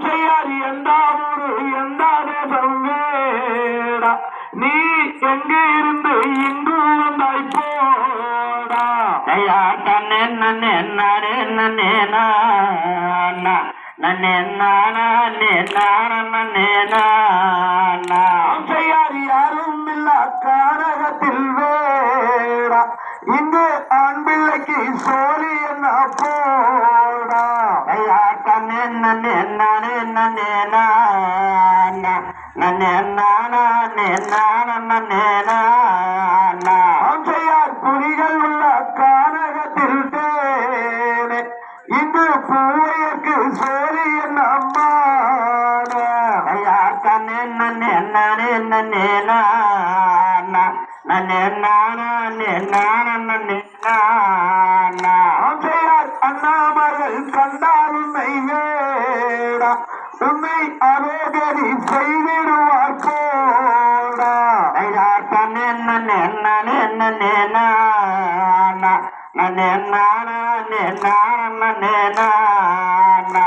செய்யாது எந்த ஊரு எந்த தேசம் வேடா நீ எங்க இருந்து இங்கு வந்தாய் போடா ஐயா தன்னே நன்னே நானே நன்னே நானா நன்னே நானா நன்னே நானா செய்யாது யாரும் இல்ல காரகத்தில் வேடா இங்கு ஆண் பிள்ளைக்கு சோழி என்ன போடா ஐயா தன்னே நன்னே நானே நன்னே நானா நன்னே நானா நன்னே நானா செய்யார் புலிகள் உள்ள கானகத்தில் தேனே இங்கு பூவையற்கு சோழி என்ன அம்மானா ஐயா தன்னே நன்னே நானே நன்னே நானா நன்னே நானா நன்னே நானா செய்யார் அண்ணாமகள் கண்டார் உண்மை வேடா உண்மை அரோகரி செய்திடுவார் போடா ஐயா தன்னே நன்னே நானே நன்னே நானா நன்னே நானா நன்னே நானா